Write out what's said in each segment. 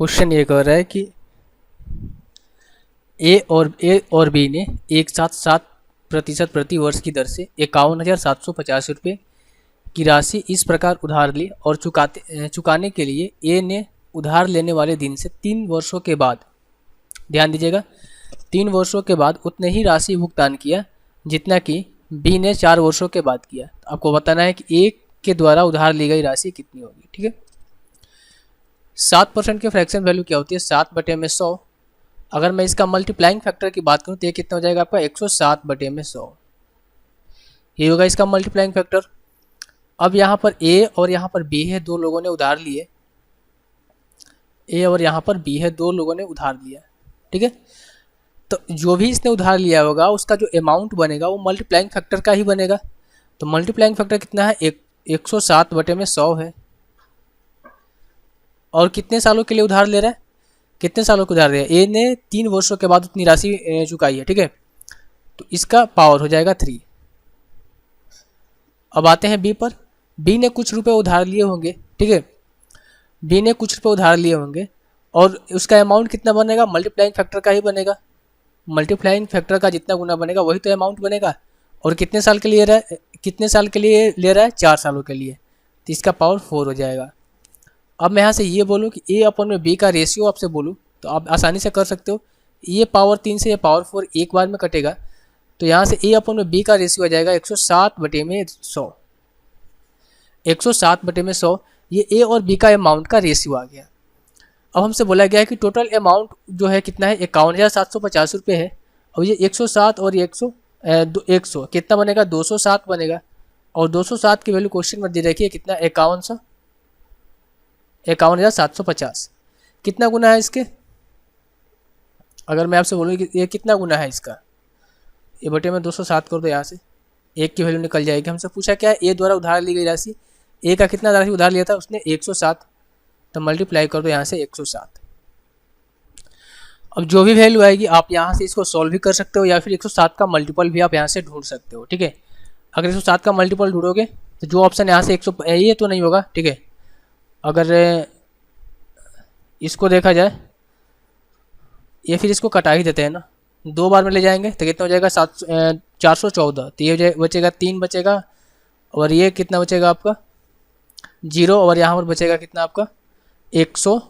Question ये कह रहा है कि ए और बी ने एक साथ 7% प्रति वर्ष की दर से 51,750 रुपये की राशि इस प्रकार उधार ली और चुकाने के लिए ए ने उधार लेने वाले दिन से 3 वर्षों के बाद, ध्यान दीजिएगा, 3 वर्षों के बाद उतने ही राशि भुगतान किया जितना कि बी ने 4 वर्षों के बाद किया। तो आपको बताना है कि ए के द्वारा उधार ली गई राशि कितनी होगी। ठीक है, 7% की फ्रैक्शन वैल्यू क्या होती है? 7/100। अगर मैं इसका मल्टीप्लाइंग फैक्टर की बात करूं तो ये कितना हो जाएगा आपका? 107/100। ये होगा इसका मल्टीप्लाइंग फैक्टर। अब यहाँ पर ए और यहाँ पर बी है, दो लोगों ने उधार लिए। ए और यहाँ पर बी है, दो लोगों ने उधार लिया। ठीक है, तो जो भी इसने उधार लिया होगा उसका जो अमाउंट बनेगा वो मल्टीप्लाइंग फैक्टर का ही बनेगा। तो मल्टीप्लाइंग फैक्टर कितना है? 107/100 है। और कितने सालों के लिए उधार ले रहा है? कितने सालों को उधार ले रहा है? ए ने 3 वर्षों के बाद उतनी राशि चुकाई है। ठीक है, तो इसका पावर हो जाएगा 3। अब आते हैं बी पर। बी ने कुछ रुपए उधार लिए होंगे। ठीक है, बी ने कुछ रुपए उधार लिए होंगे और उसका अमाउंट कितना बनेगा? मल्टीप्लाइंग फैक्टर का ही बनेगा। मल्टीप्लाइंग फैक्टर का जितना गुना बनेगा वही तो अमाउंट बनेगा। और कितने साल के लिए कितने साल के लिए ले रहा है? 4 सालों के लिए। तो इसका पावर 4 हो जाएगा। अब मैं यहाँ से ये बोलूँ कि ए अपन में बी का रेशियो आपसे बोलूँ तो आप आसानी से कर सकते हो। ये पावर 3 से ये पावर 4 एक बार में कटेगा, तो यहाँ से ए अपन में बी का रेशियो आ जाएगा 107/100। 107/100 ये ए और बी का अमाउंट का रेशियो आ गया। अब हमसे बोला गया है कि टोटल अमाउंट जो है कितना है? 51,750 रुपये है। और ये 107 और ये 100 कितना बनेगा? 207 बनेगा। और 207 की वैल्यू क्वेश्चन में दे रखी है कितना? 51,750। कितना गुना है इसके? अगर मैं आपसे बोलूँ कि ये कितना गुना है इसका, ये बटे में 207 कर दो, यहाँ से एक की वैल्यू निकल जाएगी। हमसे पूछा क्या है? ए द्वारा उधार ली गई राशि। ए का कितना राशि उधार लिया था उसने? 107। तो मल्टीप्लाई कर दो यहाँ से 107। अब जो भी वैल्यू आएगी आप यहाँ से इसको सॉल्व भी कर सकते हो या फिर 107 का मल्टीपल भी आप यहाँ से ढूंढ सकते हो। ठीक है, अगर 107 का मल्टीपल ढूंढोगे तो जो ऑप्शन यहाँ से 100 ये तो नहीं होगा। ठीक है, अगर इसको देखा जाए ये फिर इसको कटा ही देते हैं ना, 2 बार में ले जाएंगे तो कितना हो जाएगा? 414। तो ये बचेगा 3 बचेगा और ये कितना बचेगा आपका? 0। और यहाँ पर बचेगा कितना आपका? 100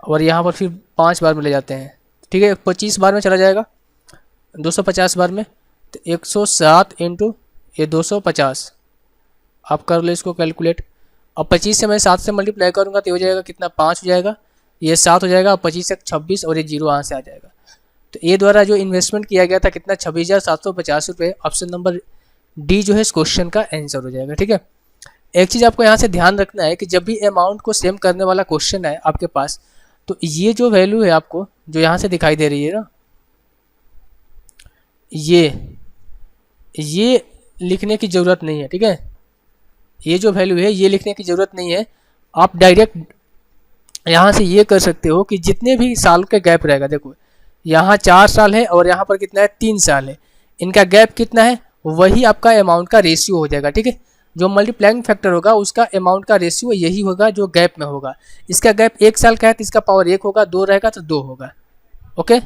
और यहाँ पर फिर 5 बार में ले जाते हैं। ठीक है, 25 बार में चला जाएगा, 250 बार में। तो 107 इंटू ये 250 आप कर लो इसको कैलकुलेट। अब 25 से मैं 7 से मल्टीप्लाई करूँगा तो हो जाएगा कितना? 5 हो जाएगा, ये 7 हो जाएगा, 25 से 26 और ये 0 यहाँ से आ जाएगा। तो ए द्वारा जो इन्वेस्टमेंट किया गया था कितना? 26,750 रुपये। ऑप्शन नंबर डी जो है इस क्वेश्चन का आंसर हो जाएगा। ठीक है, एक चीज़ आपको यहाँ से ध्यान रखना है कि जब भी अमाउंट को सेम करने वाला क्वेश्चन है आपके पास, तो ये जो वैल्यू है आपको जो यहाँ से दिखाई दे रही है ना, ये लिखने की ज़रूरत नहीं है। ठीक है, ये जो वैल्यू है ये लिखने की ज़रूरत नहीं है। आप डायरेक्ट यहाँ से ये कर सकते हो कि जितने भी साल का गैप रहेगा, देखो यहाँ 4 साल है और यहाँ पर कितना है? 3 साल है, इनका गैप कितना है? वही आपका अमाउंट का रेशियो हो जाएगा। ठीक है, जो मल्टीप्लाइंग फैक्टर होगा उसका अमाउंट का रेशियो यही होगा जो गैप में होगा। इसका गैप 1 साल का है तो इसका पावर 1 होगा, 2 रहेगा तो 2 होगा। ओके।